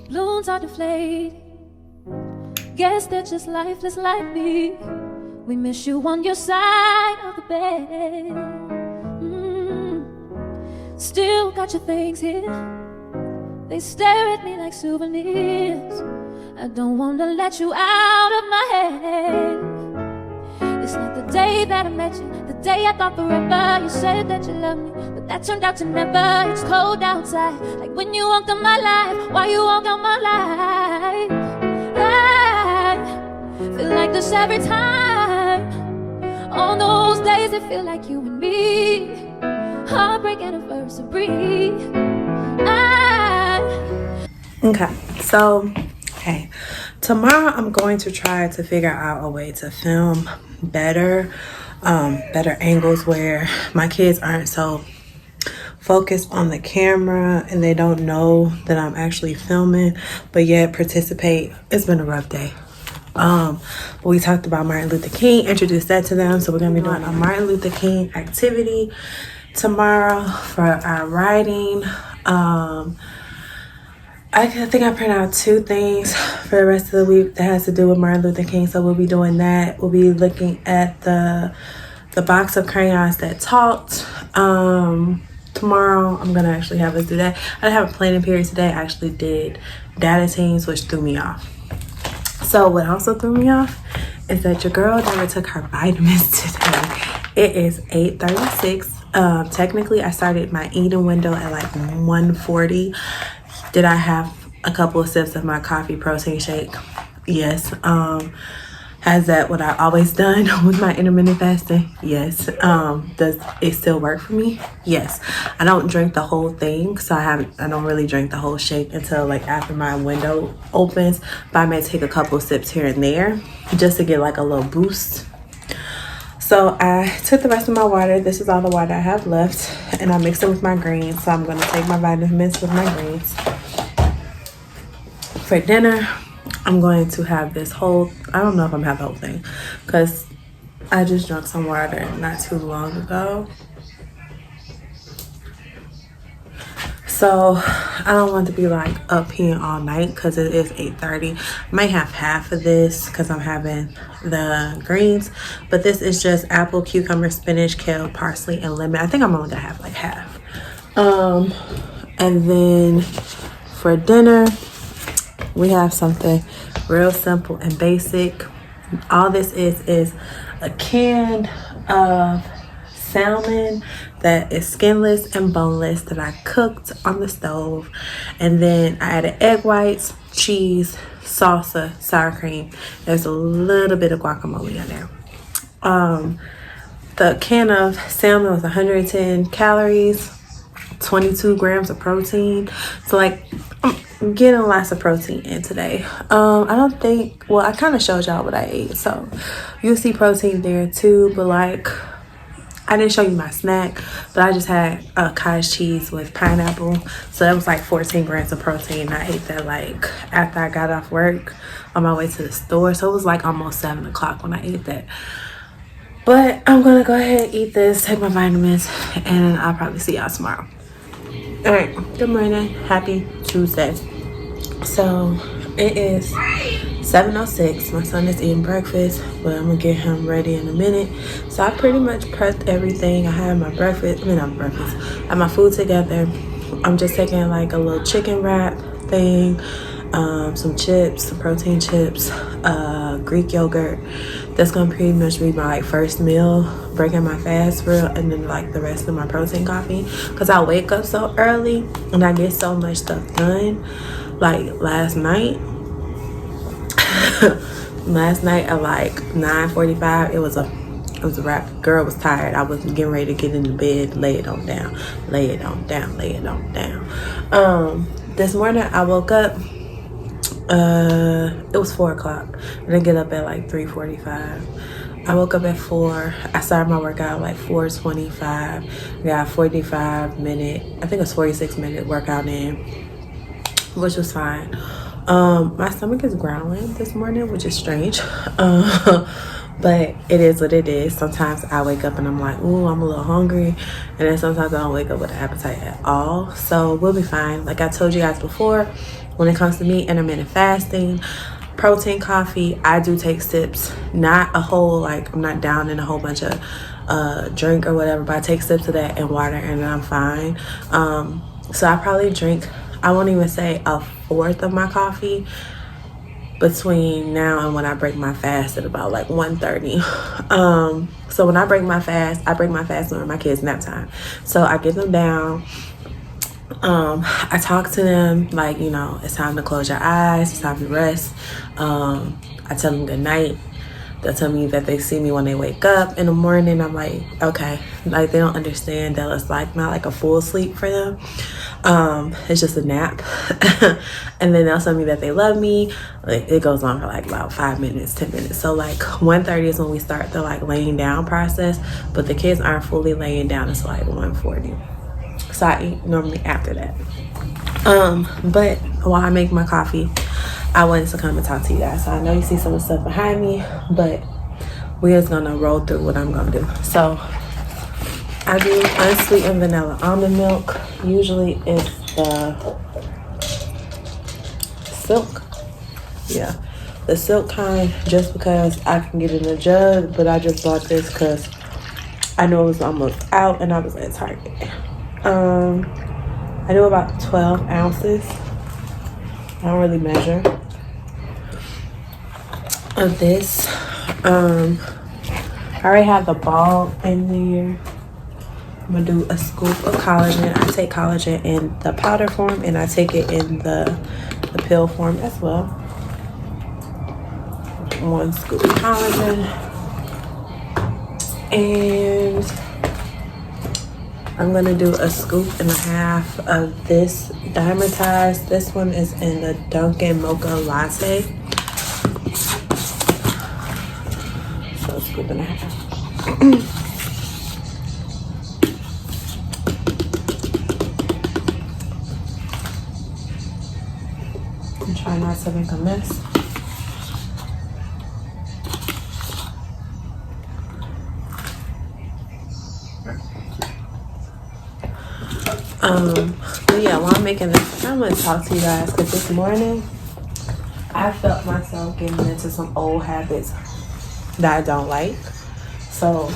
balloons are deflated. Guess they're just lifeless like me. We miss you on your side of the bed. Still got your things here. They stare at me like souvenirs. I don't want to let you out of my head. It's like the day that I met you, the day I thought forever. You said that you loved me, but that turned out to never. It's cold outside, like when you walked on my life. Why you walk on my life? I feel like this every time. On those days it feel like you and me. Heartbreak anniversary. Okay, so hey, tomorrow I'm going to try to figure out a way to film better angles where my kids aren't so focused on the camera and they don't know that I'm actually filming, but yet participate. It's been a rough day. We talked about Martin Luther King, introduced that to them, so we're gonna be doing a Martin Luther King activity tomorrow for our writing. I think I print out 2 things for the rest of the week that has to do with Martin Luther King, so we'll be doing that. We'll be looking at the box of crayons that talked. Tomorrow I'm gonna actually have us do that. I didn't have a planning period today. I actually did data teams, which threw me off. So what also threw me off is that your girl never took her vitamins today. It is 8:36. Technically I started my eating window at like 1:40. Did I have a couple of sips of my coffee protein shake? Yes. Has that what I always done with my intermittent fasting? Yes. Does it still work for me? Yes. I don't drink the whole thing, so I don't really drink the whole shake until like after my window opens, but I may take a couple of sips here and there just to get like a little boost. So I took the rest of my water. This is all the water I have left, and I mixed it with my greens. So I'm going to take my vitamins with my greens. For dinner, I'm going to have this whole, I don't know if I'm having the whole thing, because I just drank some water not too long ago. So I don't want to be like up here all night because it is 8:30. I might have half of this because I'm having the greens, but this is just apple, cucumber, spinach, kale, parsley, and lemon. I think I'm only gonna have like half. And then for dinner, we have something real simple and basic. All this is a can of salmon that is skinless and boneless that I cooked on the stove, and then I added egg whites, cheese, salsa, sour cream. There's a little bit of guacamole in there. The can of salmon was 110 calories, 22 grams of protein. So like I'm getting lots of protein in today. I don't think, well, I kind of showed y'all what I ate, so you'll see protein there too, but like I didn't show you my snack, but I just had a cottage cheese with pineapple. So that was like 14 grams of protein. I ate that like after I got off work on my way to the store. So it was like almost 7 o'clock when I ate that. But I'm gonna go ahead and eat this, take my vitamins, and I'll probably see y'all tomorrow. All right, good morning, happy Tuesday. So it is 7:06. My son is eating breakfast, but I'm gonna get him ready in a minute. So I pretty much prepped everything. I have my breakfast, I have my food together. I'm just taking like a little chicken wrap thing, some chips, some protein chips, Greek yogurt. That's gonna pretty much be my like first meal, breaking my fast for real, and then like the rest of my protein coffee. Cause I wake up so early and I get so much stuff done. Like last night at like 9:45, it was a wrap. Girl was tired. I was getting ready to get in the bed, lay it on down. This morning I woke up, it was 4 o'clock. I didn't get up at like 3:45. I woke up at 4. I started my workout at like 4:25. Got a 45-minute, I think it was 46-minute workout in, which was fine. My stomach is growling this morning, which is strange. But it is what it is. Sometimes I wake up and I'm like, ooh, I'm a little hungry. And then sometimes I don't wake up with an appetite at all. So we'll be fine. Like I told you guys before, when it comes to me, intermittent fasting, protein coffee, I do take sips. Not a whole, like, I'm not down in a whole bunch of drink or whatever, but I take sips of that and water and then I'm fine. So I probably drink, I won't even say a fourth of my coffee between now and when I break my fast at about like 1:30. So when I break my fast during my kids' nap time. So I get them down. I talk to them like, you know, it's time to close your eyes, it's time to rest. I tell them good night. They'll tell me that they see me when they wake up in the morning. I'm like, okay. Like, they don't understand that it's like not like a full sleep for them. It's just a nap. And then they'll tell me that they love me. Like, it goes on for like about 5 minutes, 10 minutes. So like 1:30 is when we start the like laying down process, but the kids aren't fully laying down until like 1:40. So I eat normally after that. But while I make my coffee, I wanted to come and talk to you guys. So I know you see some of the stuff behind me, but we're just gonna roll through what I'm gonna do. So I do unsweetened vanilla almond milk. Usually it's the silk. Yeah, the silk kind, just because I can get it in a jug, but I just bought this because I know it was almost out and I was at Target. I do about 12 ounces. I don't really measure of this. I already have the ball in there. I'm gonna do a scoop of collagen. I take collagen in the powder form and I take it in the pill form as well. 1 scoop of collagen. And I'm gonna do a scoop and a half of this diamondized. This one is in the Dunkin' Mocha Latte. So a scoop and a half. I'm trying not to make a mess. But yeah, while I'm making this, I'm gonna talk to you guys because this morning I felt myself getting into some old habits that I don't like. So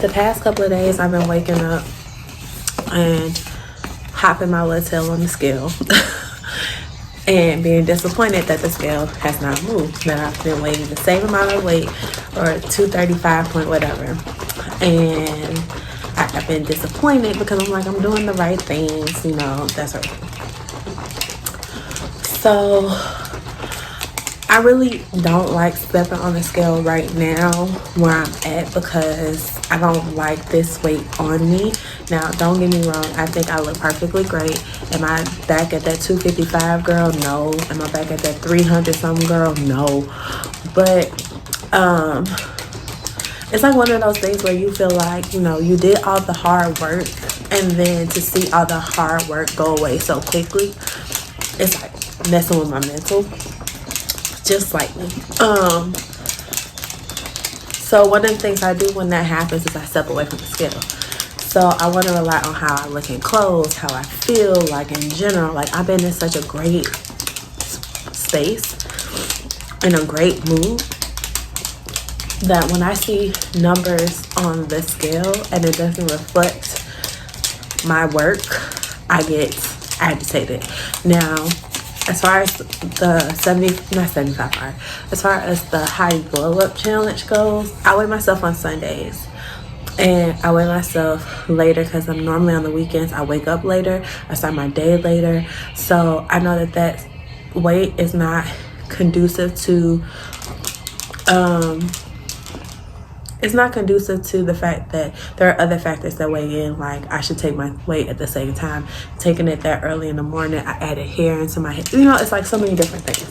the past couple of days I've been waking up and hopping my little tail on the scale and being disappointed that the scale has not moved, that I've been weighing the same amount of weight, or 235 point whatever, and I've been disappointed because I'm like, I'm doing the right things, you know, that's right. So I really don't like stepping on the scale right now where I'm at because I don't like this weight on me. Now, don't get me wrong, I think I look perfectly great. Am I back at that 255 girl? No. Am I back at that 300 something girl? No. But it's like one of those things where you feel like, you know, you did all the hard work and then to see all the hard work go away so quickly, it's like messing with my mental, just slightly. So one of the things I do when that happens is I step away from the scale. So I want to rely on how I look in clothes, how I feel, like in general. Like, I've been in such a great space, in a great mood, that when I see numbers on the scale and it doesn't reflect my work, I get agitated. Now, as far as the 75 hour, as far as the high glow up challenge goes, I weigh myself on Sundays. And I weigh myself later because I'm normally on the weekends. I wake up later. I start my day later. So I know that weight is not conducive to it's not conducive to the fact that there are other factors that weigh in, like I should take my weight at the same time. Taking it that early in the morning, I added hair into my head. You know, it's like so many different things.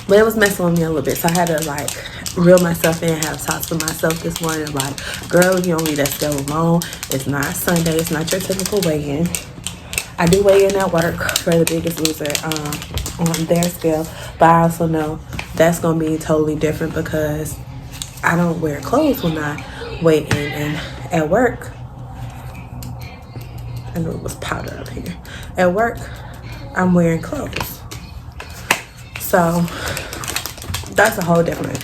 But it was messing with me a little bit, so I had to like reel myself in, have talks with myself this morning, like, girl, you don't leave that scale alone. It's not Sunday, it's not your typical weigh-in. I do weigh in at work for the Biggest Loser on their scale, but I also know that's gonna be totally different because I don't wear clothes when I weigh in, and at work, I know it was powder up here. At work, I'm wearing clothes. So that's a whole different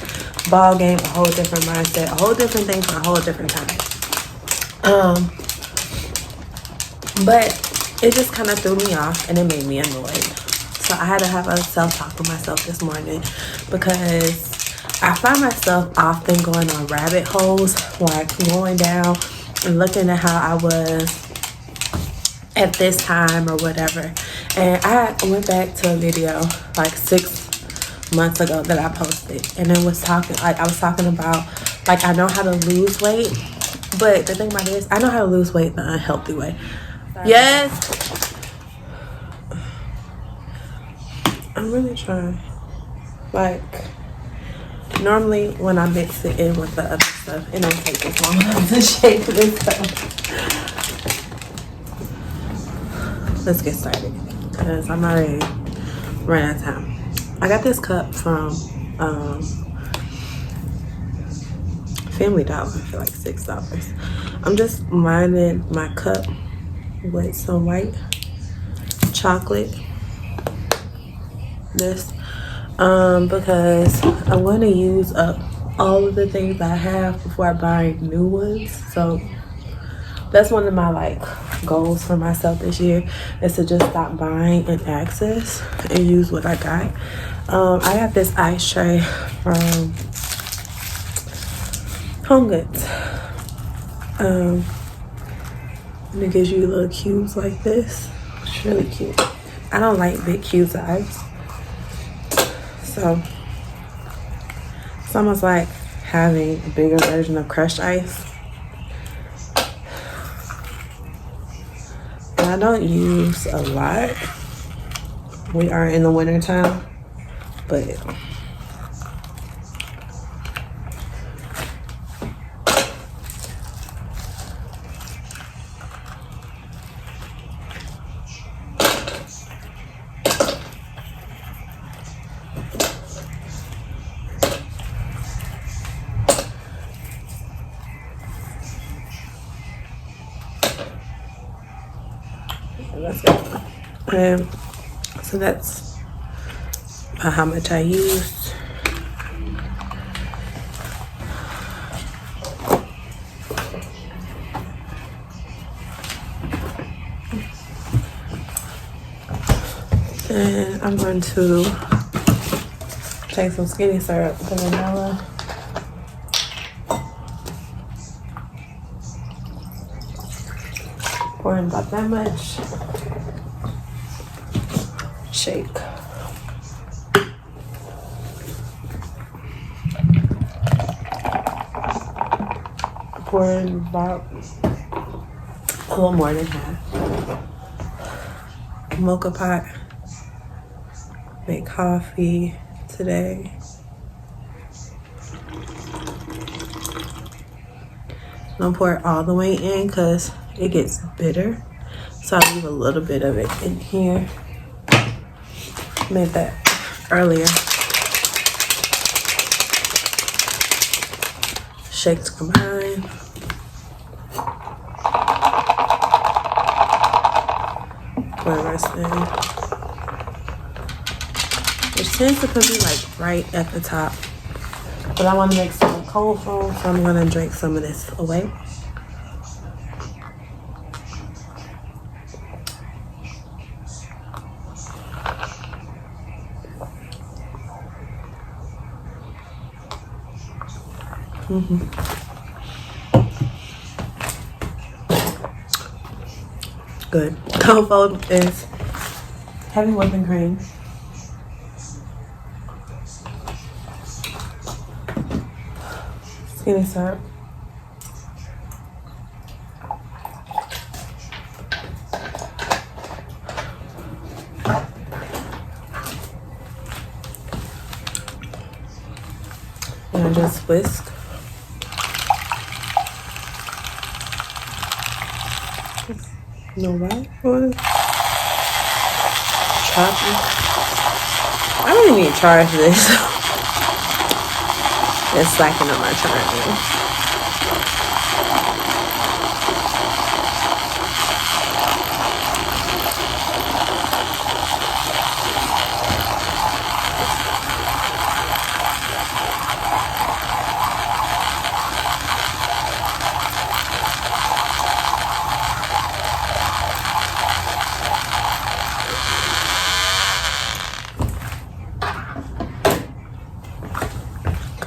ball game, a whole different mindset, a whole different thing for a whole different time. But it just kind of threw me off and it made me annoyed. So I had to have a self-talk with myself this morning, because I find myself often going on rabbit holes, like going down and looking at how I was at this time or whatever. And I went back to a video like 6 months ago that I posted, and it was talking, like I was talking about, like, I know how to lose weight, but the thing about it is I know how to lose weight the unhealthy way. Yes, I'm really trying. Like, normally when I mix it in with the other stuff, it don't take this long to shake this up. Let's get started, because I'm already running out of time. I got this cup from Family Dollar for like $6. I'm just lining my cup with some white chocolate. This because I'm going to use up all of the things I have before I buy new ones. So that's one of my like goals for myself this year, is to just stop buying in excess and use what I got. I got this ice tray from Home Goods. And it gives you little cubes like this. It's really cute. I don't like big cubes of ice, so it's almost like having a bigger version of crushed ice. And I don't use a lot. We are in the winter time, but let's go. So that's how much I used. And I'm going to take some skinny syrup, the vanilla. Pour in about that much. Shake. Pour in about a little more than half. Mocha pot. Make coffee today. Don't pour it all the way in because it gets bitter. So I'll leave a little bit of it in here. Made that earlier. Shake to combine. Pour the rest in. Which tends to put me like right at the top. But I want to make some cold foam, so I'm going to drink some of this away. Good. Cold foam is heavy whipping cream. Skinny syrup. And just whisk. No right? What? Choppy. I don't even need to charge this. It's slacking on my charging.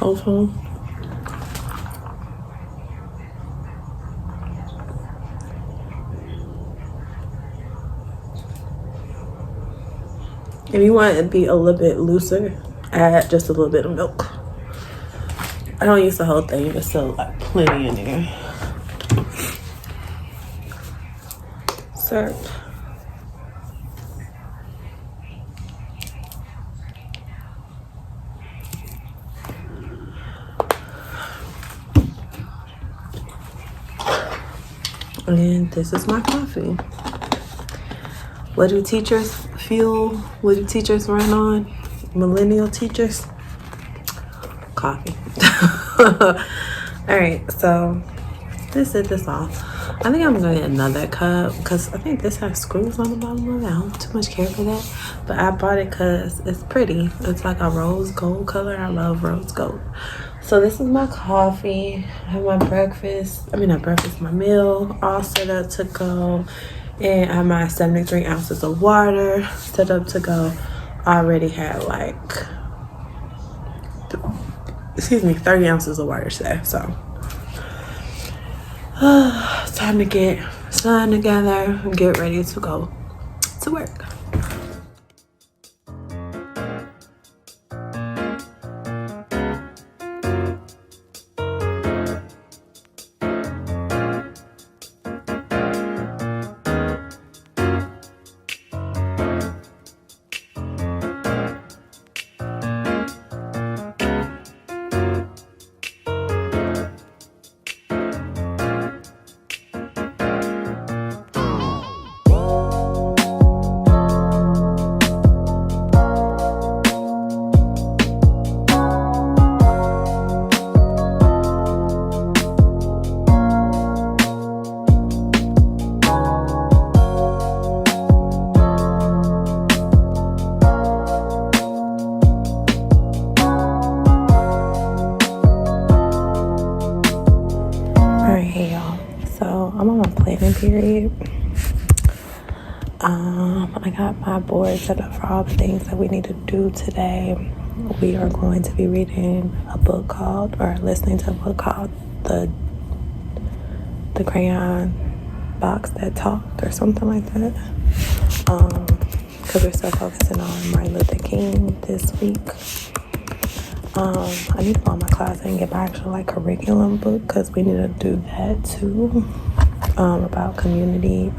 whole phone. If you want it to be a little bit looser, add just a little bit of milk. I don't use the whole thing, there's still like plenty in there. Syrup. And this is my coffee. What do teachers fuel? What do teachers run on? Millennial teachers? Coffee. All right, so this is this off. I think I'm gonna get another cup because I think this has screws on the bottom of it. I don't too much care for that, but I bought it because it's pretty. It's like a rose gold color. I love rose gold. So this is my coffee. I have my breakfast. I mean, not breakfast, my meal all set up to go. And I have my 73 ounces of water set up to go. I already had like, 30 ounces of water today. So it's time to get sun together and get ready to go to work. Period. I got my board set up for all the things that we need to do today. We are going to be reading a book called, or listening to a book called The Crayon Box That Talked, or something like that. Because we're still focusing on Martin Luther King this week. I need to go in my closet and get my actual like curriculum book because we need to do that too. About community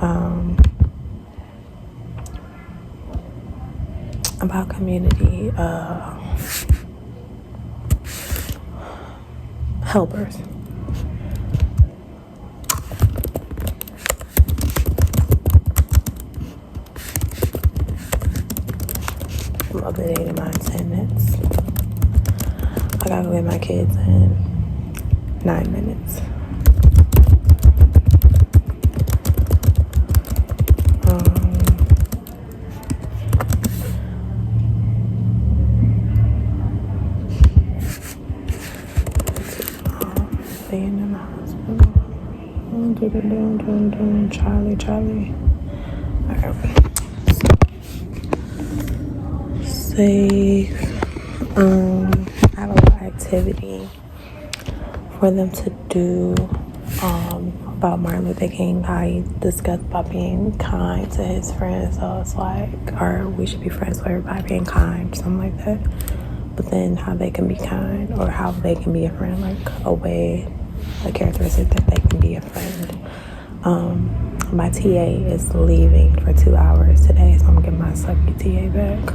helpers. I'm updating my attendance. I gotta go get my kids in 9 minutes. Staying in the hospital. Charlie. Alright. Safe. I have a little activity for them to do about Martin Luther King, how he discussed about being kind to his friends. So it's like, or we should be friends with everybody, being kind, something like that. But then how they can be kind, or how they can be a friend, like a characteristic that they can be a friend. My TA is leaving for 2 hours today, so I'm getting my sucky TA back.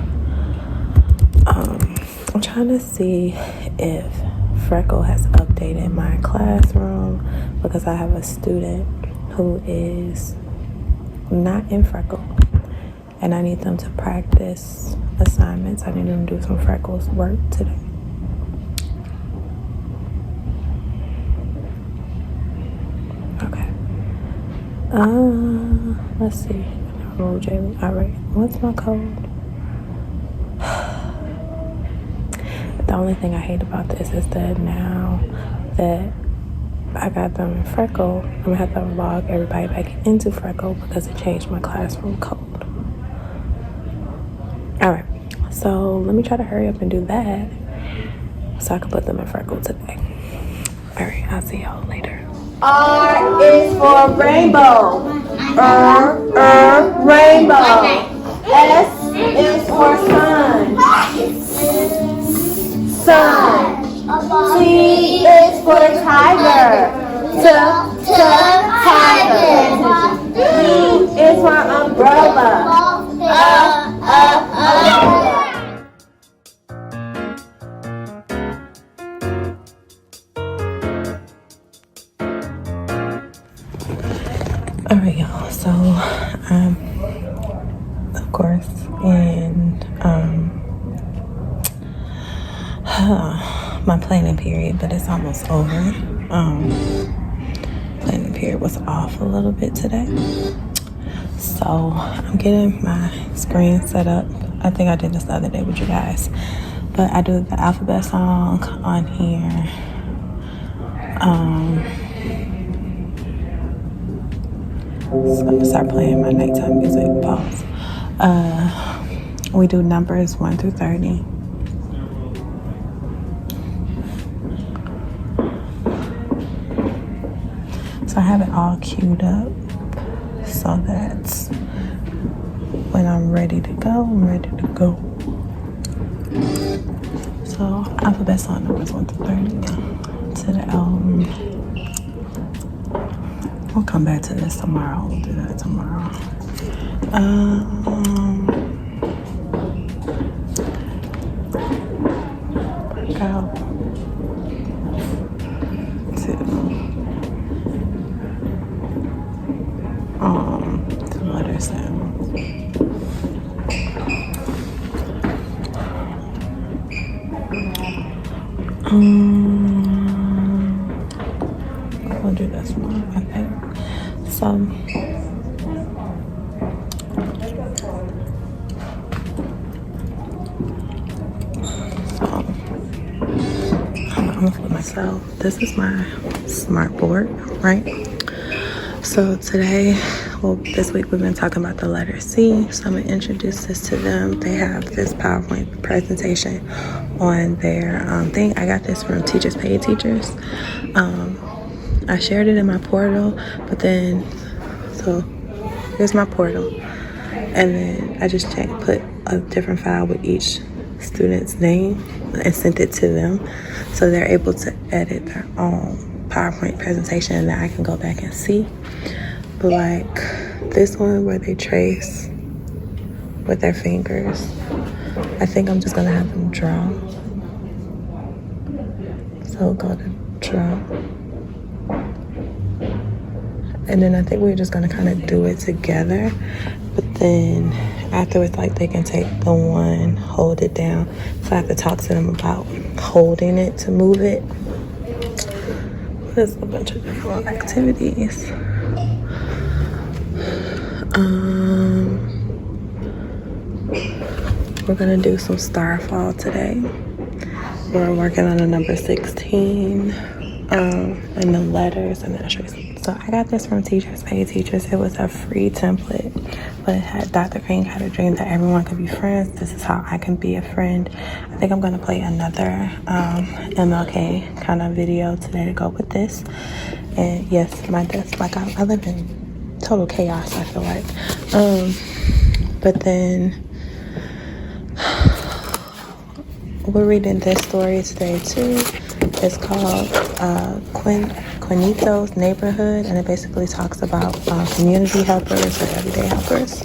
I'm trying to see if Freckle has updated my classroom, because I have a student who is not in Freckle, and I need them to practice assignments. I need them to do some Freckles work today. Okay. Let's see. JayJay. All right. What's my code? The only thing I hate about this is that now that I got them in Freckle, I'm gonna have to log everybody back into Freckle because it changed my classroom code. All right. So let me try to hurry up and do that. so I can put them in freckle today. All right, I'll see y'all later. R is for rainbow. Rainbow. S is for sun. Sun. T is for tiger. Tiger. E is for umbrella. All right, y'all. So, of course, and my planning period, but it's almost over. Planning period was off a little bit today, so I'm getting my screen set up. I think I did this the other day with you guys, but I do the alphabet song on here. So I'm gonna start playing my nighttime music. Pause. We do numbers 1 through 30. So I have it all queued up so that when I'm ready to go, I'm ready to go. So alphabet song numbers 1 through 30 to the we'll come back to this tomorrow. We'll do that tomorrow. Work out to letter sounds. I'll do this one, I think. So, I'm gonna flip myself. This is my smart board, right? So today, well, this week we've been talking about the letter C. So I'm gonna introduce this to them. They have this PowerPoint presentation on their thing. I got this from Teachers Pay Teachers. I shared it in my portal, but then, so here's my portal. And then I just put a different file with each student's name and sent it to them. So they're able to edit their own PowerPoint presentation and then I can go back and see. But like this one where they trace with their fingers, I think I'm just gonna have them draw. So go to draw. And then I think we're just gonna kind of do it together. But then afterwards, like they can take the one, hold it down. So I have to talk to them about holding it to move it. There's a bunch of different activities. We're gonna do some starfall today. We're working on the number 16. And the letters and the illustrations. So I got this from Teachers Pay Teachers. It was a free template, but it had Dr. King had a dream that everyone could be friends. This is how I can be a friend. I think I'm gonna play another MLK kind of video today to go with this. And yes, my desk, like I live in total chaos, I feel like. But then we're reading this story today too. It's called Quinito's Neighborhood, and it basically talks about community helpers or everyday helpers.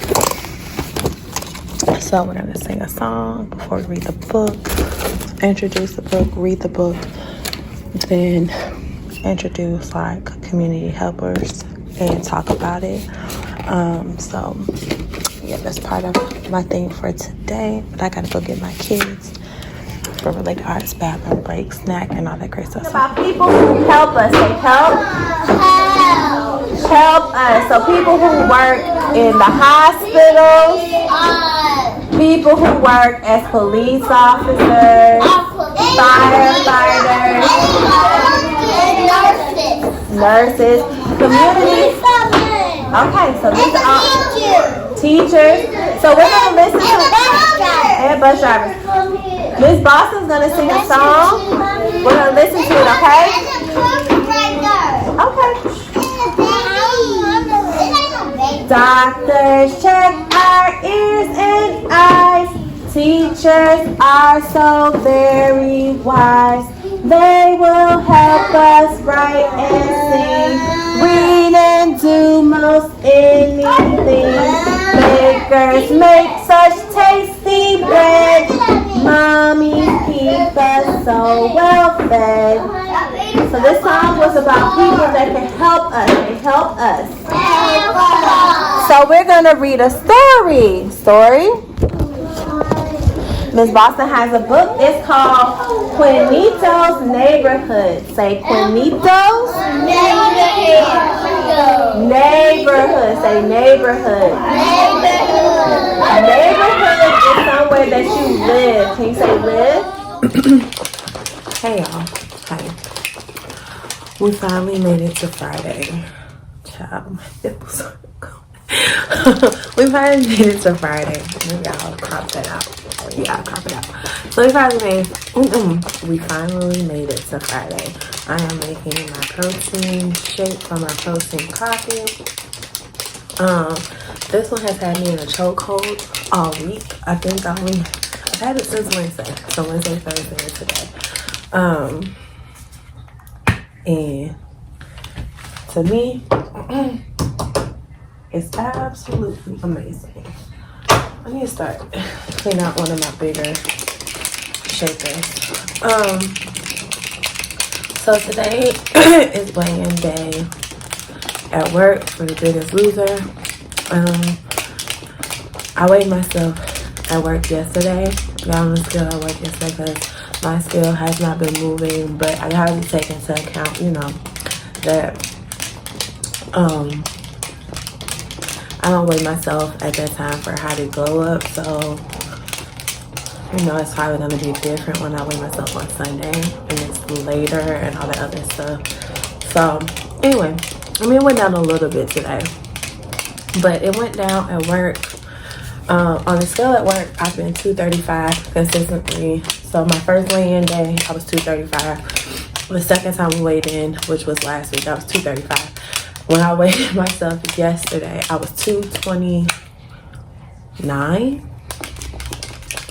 So we're going to sing a song before we read the book, introduce the book, read the book, then introduce like community helpers and talk about it. So yeah, that's part of my thing for today, but I got to go get my kids for related arts, bathroom break, snack, and all that great stuff. About people who help us. They help us. So people who work in the hospitals, people who work as police officers, firefighters, nurses, community. Okay, so these are all teachers. So we're gonna listen to and bus drivers. Miss Boston's gonna sing a song. We're gonna listen to it, okay? Okay. Doctors check our ears and eyes. Teachers are so very wise. They will help us write and sing, read and do most anything. Bakers make such tasty bread. Mommy keep us so well fed. So this song was about people that can help us. They help us. So we're gonna read a story. Miss Boston has a book. It's called Quinito's Neighborhood. Say Quinito's Neighborhood. Say neighborhood. Neighborhood is somewhere that you live. Can you say live? Hey y'all. Hi. We finally made it to Friday. Child, my nipples are going. We finally made it to Friday. Maybe I'll crop that out. Yeah, I'll crop it out. So we finally made it to Friday. I am making my protein shake for my protein coffee. This one has had me in a chokehold all week. I think I've had it since Wednesday. So Wednesday, Thursday, and today. And to me, it's absolutely amazing. I need to start clean out one of my bigger shakers. So today is weigh-in day at work for the Biggest Loser. I weighed myself at work yesterday. Got on the scale at work yesterday because my scale has not been moving, but I gotta take into account, you know, that I don't weigh myself at that time for how to glow up, so you know it's probably gonna be different when I weigh myself on Sunday and it's later and all that other stuff. So anyway, I mean it went down a little bit today, but it went down at work. On the scale at work, I've been 235 consistently. So my first weigh-in day, I was 235. The second time we weighed in, which was last week, I was 235. When I weighed myself yesterday, I was 229.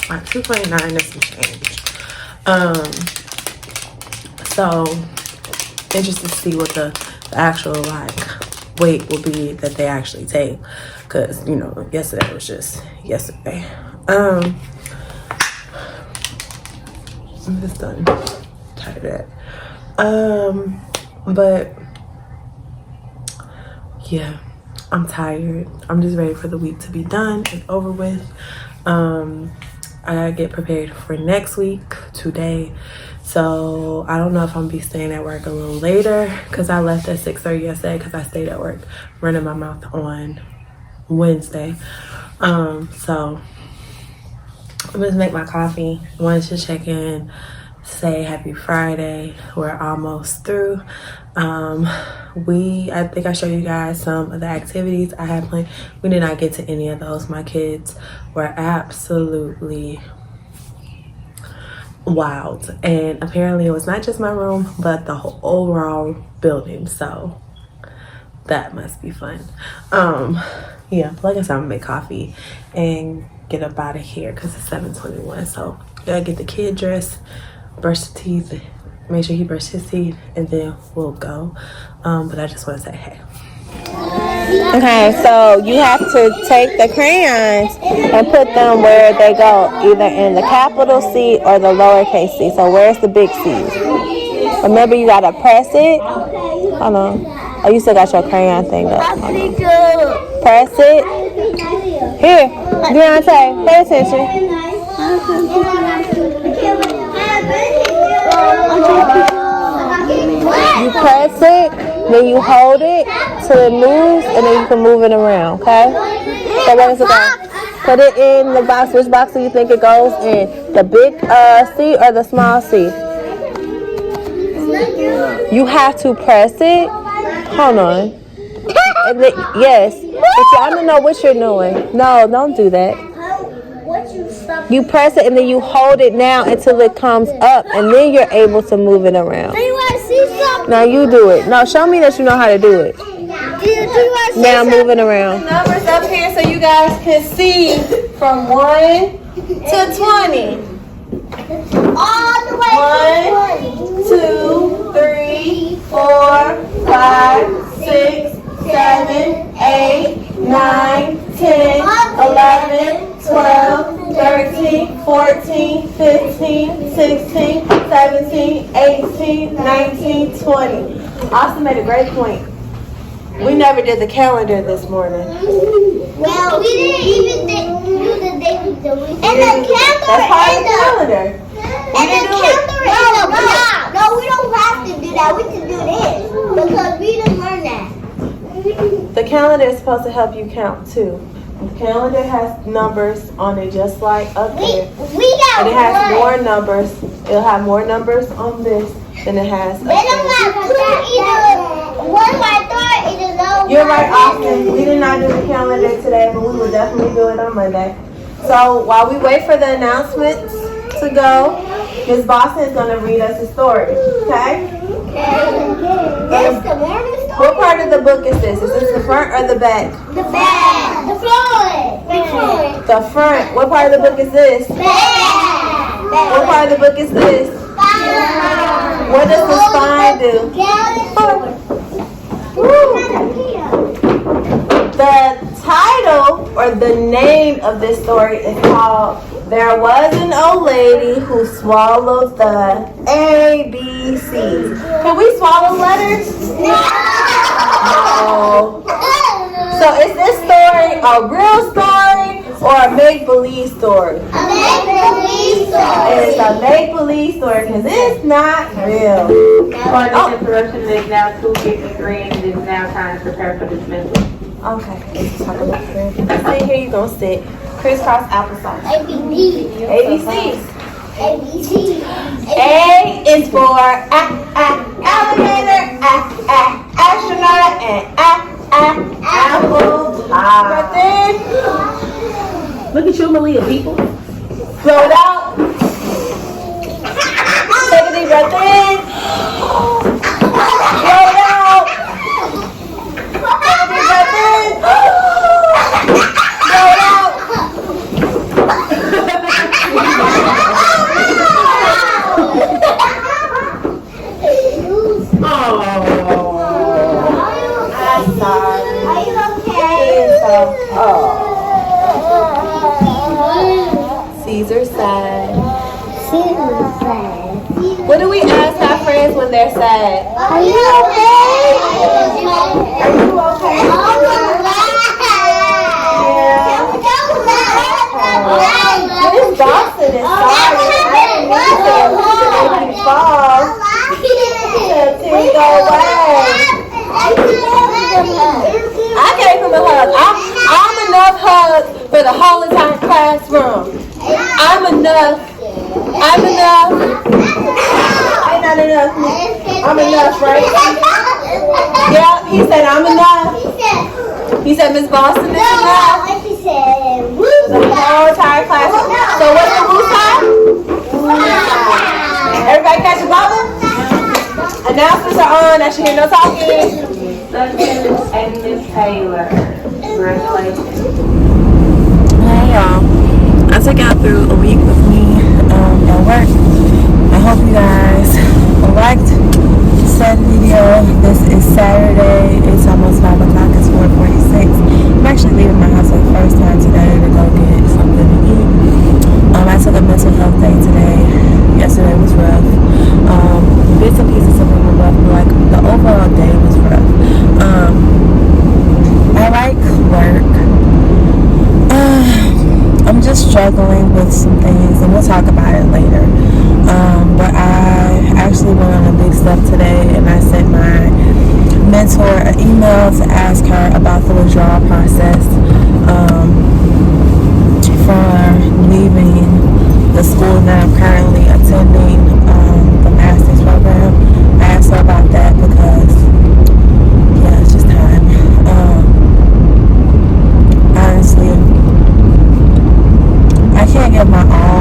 Like 229 and some change. So interested to see what the actual like weight will be that they actually take, because you know yesterday was just yesterday. I'm just done tired of that. But yeah, I'm tired. I'm just ready for the week to be done and over with. I gotta get prepared for next week today. So I don't know if I'm gonna be staying at work a little later because I left at 6:30 yesterday because I stayed at work running my mouth on Wednesday. So I'm gonna make my coffee. Wanted to check in, say happy Friday. We're almost through. I think I showed you guys some of the activities I had planned. We did not get to any of those. My kids were absolutely wild, and apparently it was not just my room but the whole overall building, so that must be fun. Yeah, like I said, I'm gonna make coffee and get up out of here because it's 7:21. So gotta get the kid dressed, brush the teeth, make sure he brushed his teeth, and then we'll go. But I just want to say hey. Okay, so you have to take the crayons and put them where they go, either in the capital C or the lowercase c. So where's the big C? Remember, you gotta press it. Hold on. Oh, you still got your crayon thing up. Press it. Here, Deontay, pay attention. You press it, then you hold it till it moves, and then you can move it around, okay? So where does it go? Put it in the box. Which box do you think it goes in? The big C or the small C? You have to press it. Hold on. And then, yes. But y'all don't know what you're doing. No, don't do that. You press it and then you hold it down until it comes up, and then you're able to move it around. Do you want to see something? Now you do it. No, show me that you know how to do it. Do you want to see Now something? moving around. Numbers up here so you guys can see from 1 to 20. All the way 1, 2, 3, 4, 5, 6, 7, 8, 9, 10, 11, 12, 13, 14, 15, 16, 17, 18, 19, 20. Austin made a great point. We never did the calendar this morning. Well, we didn't even do the day with the week. And the calendar That's part of and the calendar. and the calendar and the block. No, we don't have to do that. We can do this because we didn't learn that. The calendar is supposed to help you count too. The calendar has numbers on it just like up there. We got And it has one. more numbers. It'll have more numbers on this than it has up They don't there. have two either. One right there, either no. You're right, Austin. We did not do the calendar today, but we will definitely do it on Monday. So while we wait for the announcements to go, Ms. Boston is going to read us a story. Okay? This the morning story. What part of the book is this? Is this the front or the back? The back. The front. The front. The front. What part of the book is this? Back. What part of the book is this? What does the spine do? The title or the name of this story is called There Was an Old Lady Who Swallowed the ABCs. Can we swallow letters? No. So is this story a real story or a make-believe story? It's a make-believe story because it's not real. For this interruption, it is now 2:53 and it is now time to prepare for dismissal. Okay, let's talk about this. Sit here, you gonna sit. Crisscross applesauce. ABCs. ABCs. ABC. A is for alligator, astronaut, and apple pie. Breath in. Look at you, Malia, people. Blow it out. Take a deep breath in. Blow it out. Take a deep breath in. Blow it out. I'm sorry. Are you okay? Caesar sad. What do we ask our friends when they're sad? Are you okay? Are you okay? Miss Dawson is sorry. Making fall. Tears go away. I gave him a hug. I'm enough hugs for the whole entire classroom. I'm enough. I'm enough. I'm not enough. I'm enough, right? Yeah, he said I'm enough. He said Miss Boston is enough. The whole entire classroom. So what's the woo side? Everybody catch a bubble? Announcements are on. I should hear no talking. Lieutenant and Miss Taylor. Congratulations. Hey y'all, I took y'all through a week with me at work. I hope you guys liked said video. This is Saturday. It's almost 5 o'clock. It's 4:46. I'm actually leaving my house for the first time today to go get something to eat. I took a mental health day today. Yesterday was rough. Bits and pieces of it were rough, but like the overall day was rough. I like work. I'm just struggling with some things, and we'll talk about it later. But I actually went on a big step today, and I sent my mentor an email to ask her about the withdrawal process for leaving the school that I'm currently attending, the master's program. I asked her about that because, yeah, it's just time. Honestly, I can't give my all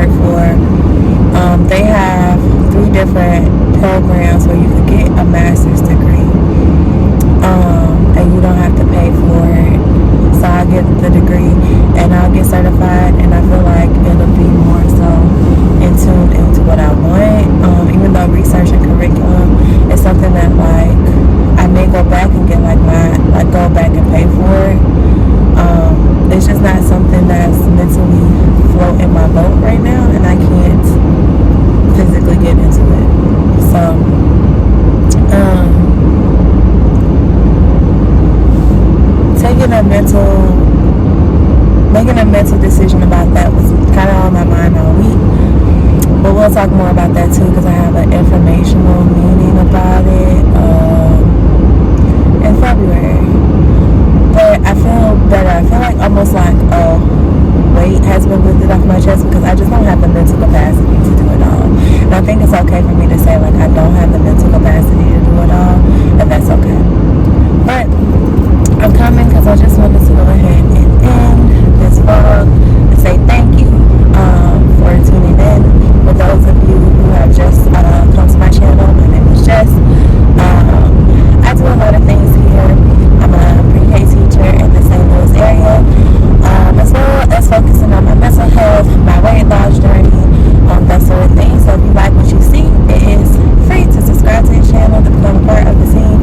here for. They have 3 different programs where you can get a master's degree, and you don't have to pay for it. So I'll get the degree and I'll get certified, and I feel like it'll be more so in tune into what I want. Even though research and curriculum is something that like I may go back and get go back and pay for it. It's just not something that's mentally floating my boat right now, and I can't physically get into it. So making a mental decision about that was kind of on my mind all week. But we'll talk more about that too, because I have an informational meeting about it in February. But I feel better. I feel like almost like a weight has been lifted off my chest, because I just don't have the mental capacity to do it all. And I think it's okay for me to say like I don't have the mental capacity to do it all, and that's okay. But I'm coming because I just wanted to go ahead and end this vlog and say thank you for tuning in. For those of you who have just come to my channel, my name is Jess. I do a lot of things here. I'm a pre-K teacher in the St. Louis area, as well as focusing on my mental health, my weight loss journey, that sort of thing. So if you like what you see, it is free to subscribe to the channel to become a part of the team.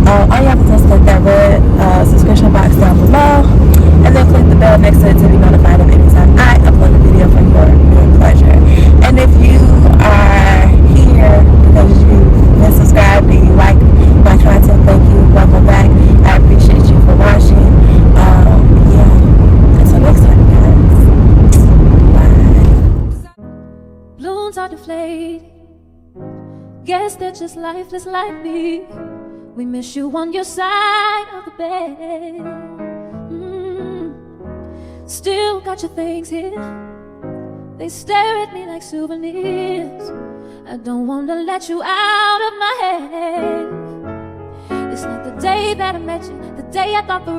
All you have to do is click that red subscription box down below, and then click the bell next to it to be notified of any time I upload a video for your viewing pleasure. And if you are here because you've been subscribed and you like my content, thank you. Welcome back. I appreciate you for watching. Yeah. Until next time, guys. Bye. Balloons are deflated. Guess they're just lifeless like me. We miss you on your side of the bed. Still got your things here. They stare at me like souvenirs. I don't want to let you out of my head. It's like the day that I met you, the day I thought the